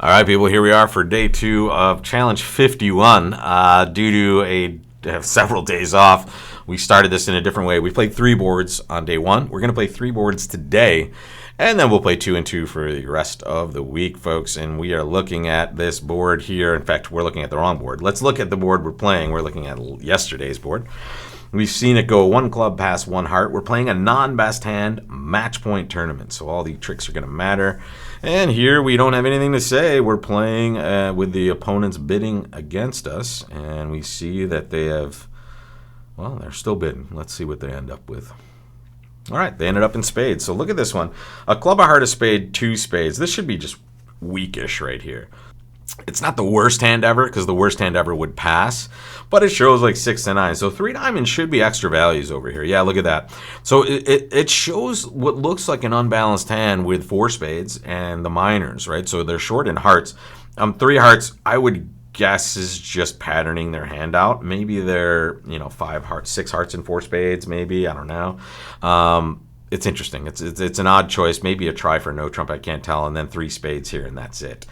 All right, people, here we are for day 2 of Challenge 51. Due to several days off, we started this in a different way. We played 3 boards on day 1. We're going to play 3 boards today, and then we'll play 2 and 2 for the rest of the week, folks. And we are looking at this board here. In fact, we're looking at the wrong board. Let's look at the board we're playing. We're looking at yesterday's board. We've seen it go 1 club past 1 heart. We're playing a non-best hand match point tournament, so all the tricks are going to matter. And here we don't have anything to say. We're playing with the opponents bidding against us, and we see that they have, well, they're still bidding. Let's see what they end up with. All right, they ended up in spades. So look at this one. A club, a heart, a spade, 2 spades. This should be just weakish right here. It's not the worst hand ever, because the worst hand ever would pass, but it shows like 6 to 9. So 3 diamonds should be extra values over here. Yeah, look at that. So it shows what looks like an unbalanced hand with 4 spades and the minors, right? So they're short in hearts. 3 hearts, I would guess, is just patterning their hand out. Maybe they're 5 hearts, 6 hearts and 4 spades. Maybe, I don't know. It's interesting. It's an odd choice. Maybe a try for no trump. I can't tell. And then 3 spades here, and that's it.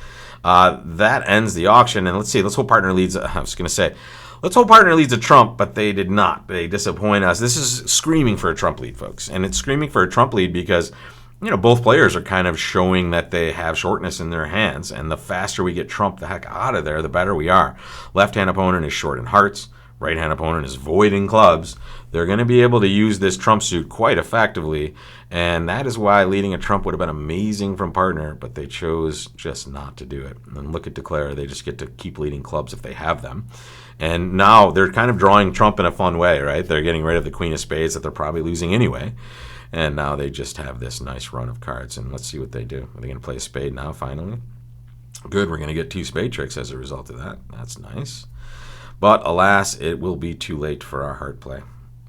That ends the auction. And let's see. Let's hope partner leads. I was going to say, let's hope partner leads a trump, but they did not. They disappoint us. This is screaming for a trump lead, folks. And it's screaming for a trump lead because, both players are kind of showing that they have shortness in their hands. And the faster we get trump the heck out of there, the better we are. Left-hand opponent is short in hearts. Right-hand opponent is voiding clubs. They're going to be able to use this trump suit quite effectively, and that is why leading a trump would have been amazing from partner, but they chose just not to do it. And look at Declare. They just get to keep leading clubs if they have them. And now they're kind of drawing trump in a fun way, right? They're getting rid of the queen of spades that they're probably losing anyway, and now they just have this nice run of cards. And let's see what they do. Are they going to play a spade now, finally? Good. We're going to get 2 spade tricks as a result of that. That's nice. But alas, it will be too late for our heart play.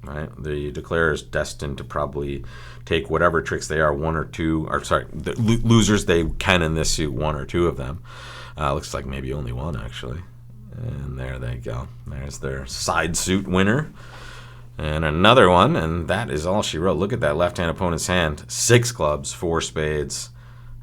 Right? The Declare is destined to probably take whatever tricks they are, 1 or 2, or sorry, the losers they can in this suit, 1 or 2 of them. Looks like maybe only 1, actually. And there they go. There's their side suit winner. And another one, and that is all she wrote. Look at that left-hand opponent's hand. 6 clubs, 4 spades.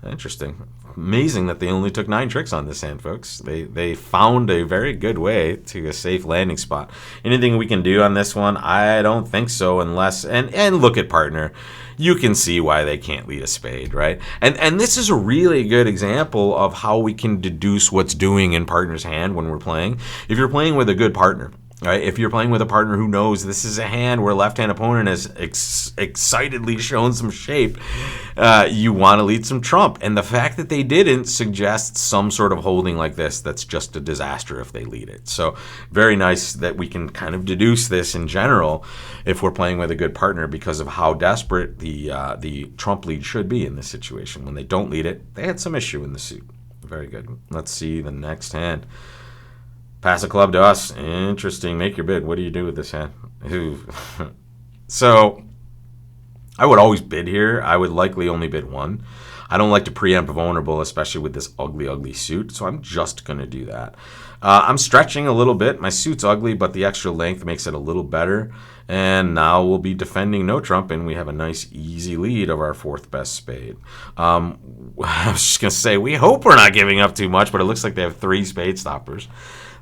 Interesting. Amazing that they only took 9 tricks on this hand, folks. They found a very good way to a safe landing spot. Anything we can do on this one? I don't think so, unless and look at partner. You can see why they can't lead a spade, right? And this is a really good example of how we can deduce what's doing in partner's hand when we're playing. If you're playing with a good partner, right? If you're playing with a partner who knows this is a hand where left-hand opponent has excitedly shown some shape, you want to lead some trump. And the fact that they didn't suggests some sort of holding like this that's just a disaster if they lead it. So very nice that we can kind of deduce this in general if we're playing with a good partner because of how desperate the trump lead should be in this situation. When they don't lead it, they had some issue in the suit. Very good. Let's see the next hand. Pass a club to us. Interesting. Make your bid. What do you do with this hand? So, I would always bid here. I would likely only bid 1. I don't like to preempt vulnerable, especially with this ugly, ugly suit, so I'm just going to do that. I'm stretching a little bit. My suit's ugly, but the extra length makes it a little better. And now we'll be defending no trump, and we have a nice, easy lead of our 4th best spade. I was just going to say, we hope we're not giving up too much, but it looks like they have 3 spade stoppers.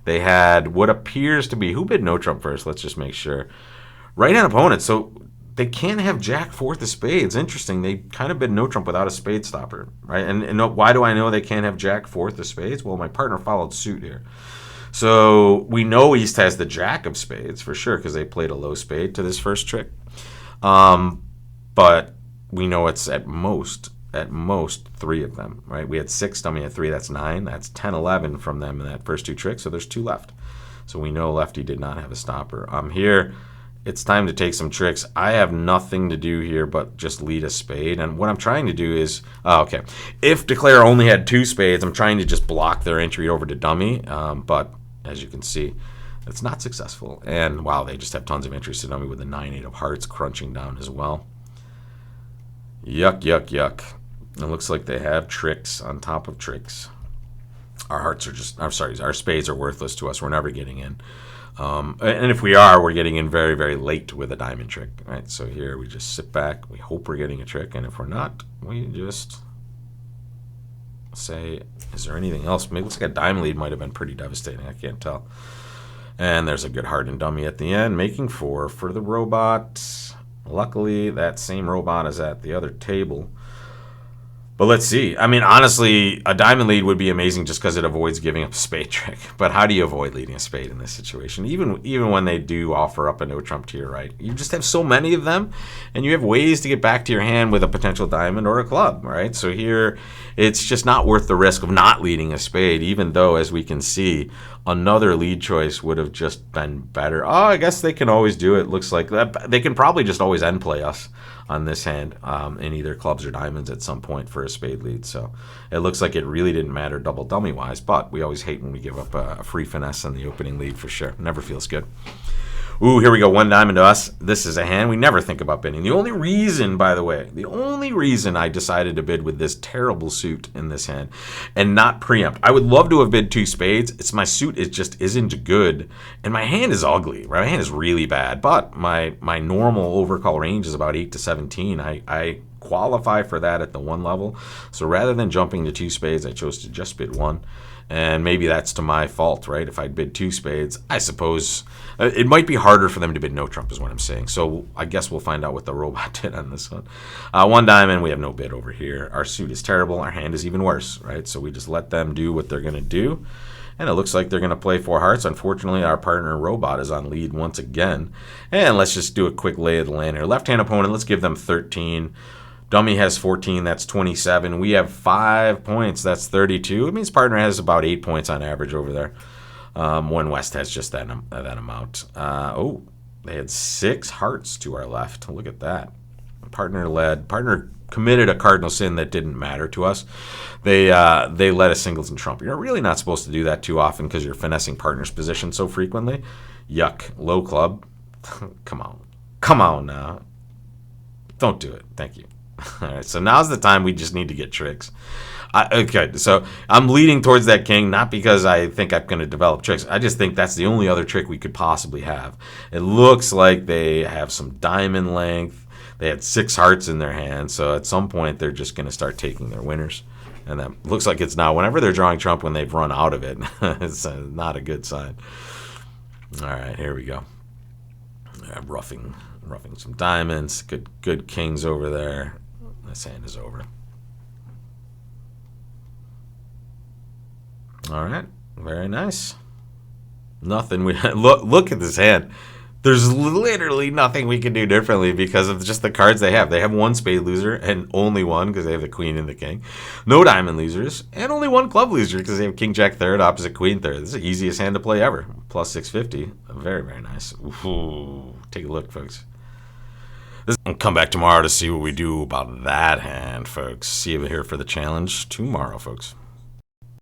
They had what appears to be, who bid no trump first? Let's just make sure. Right-hand opponent, so they can't have jack 4th of spades. Interesting, they kind of bid no trump without a spade stopper, right? And why do I know they can't have jack 4th of spades? Well, my partner followed suit here. So we know East has the jack of spades for sure because they played a low spade to this first trick. But we know it's at most 3 of them, right? We had 6, dummy had 3, that's 9. That's 10, 11 from them in that first 2 tricks, so there's 2 left. So we know lefty did not have a stopper. Here, it's time to take some tricks. I have nothing to do here but just lead a spade, and what I'm trying to do is, okay, if Declare only had 2 spades, I'm trying to just block their entry over to dummy, but as you can see, it's not successful. And wow, they just have tons of entries to dummy with the 9-8 of hearts crunching down as well. Yuck, yuck, yuck. It looks like they have tricks on top of tricks. Our hearts are just, I'm sorry, our spades are worthless to us. We're never getting in. And if we are, we're getting in very, very late with a diamond trick. Right? So here we just sit back. We hope we're getting a trick. And if we're not, we just say, is there anything else? Maybe it looks like a diamond lead might have been pretty devastating. I can't tell. And there's a good hardened dummy at the end, making 4 for the robot. Luckily, that same robot is at the other table. But let's see. I mean, honestly, a diamond lead would be amazing just because it avoids giving up a spade trick. But how do you avoid leading a spade in this situation? Even when they do offer up a no trump to your right, you just have so many of them, and you have ways to get back to your hand with a potential diamond or a club, right? So here, it's just not worth the risk of not leading a spade, even though, as we can see, another lead choice would have just been better. Oh, I guess they can always do it. Looks like that. They can probably just always end play us on this hand in either clubs or diamonds at some point for a spade lead. So it looks like it really didn't matter double dummy wise, but we always hate when we give up a free finesse on the opening lead for sure. Never feels good. Ooh, here we go. 1 diamond to us. This is a hand we never think about bidding. The only reason, by the way, I decided to bid with this terrible suit in this hand and not preempt. I would love to have bid 2 spades. It's my suit. It just isn't good. And my hand is ugly. Right? My hand is really bad. But my normal overcall range is about 8 to 17. I qualify for that at the 1 level. So rather than jumping to 2 spades, I chose to just bid 1. And maybe that's to my fault, right? If I'd bid 2 spades, I suppose it might be harder for them to bid no trump is what I'm saying. So I guess we'll find out what the robot did on this one. 1 diamond, we have no bid over here. Our suit is terrible. Our hand is even worse, right? So we just let them do what they're going to do. And it looks like they're going to play 4 hearts. Unfortunately, our partner robot is on lead once again. And let's just do a quick lay of the land here. Left-hand opponent, let's give them 13. Dummy has 14, that's 27. We have 5 points, that's 32. It means partner has about 8 points on average over there. When West has just that amount. Oh, they had 6 hearts to our left. Look at that. Partner committed a cardinal sin that didn't matter to us. They let a singles and trump. You're really not supposed to do that too often because you're finessing partner's position so frequently. Yuck. Low club. Come on now. Don't do it. Thank you. All right, so now's the time we just need to get tricks. Okay, so I'm leading towards that king, not because I think I'm going to develop tricks. I just think that's the only other trick we could possibly have. It looks like they have some diamond length. They had 6 hearts in their hand, so at some point they're just going to start taking their winners. And that looks like it's now. Whenever they're drawing trump when they've run out of it, it's not a good sign. All right, here we go. Roughing some diamonds. Good kings over there. This hand is over. All right, very nice. Nothing. We look at this hand. There's literally nothing we can do differently because of just the cards they have. They have 1 spade loser and only 1 because they have the queen and the king. No diamond losers and only 1 club loser because they have king jack third opposite queen third. This is the easiest hand to play ever. Plus 650. Very, very nice. Ooh, take a look, folks. I'll come back tomorrow to see what we do about that hand, folks. See you here for the challenge tomorrow, folks.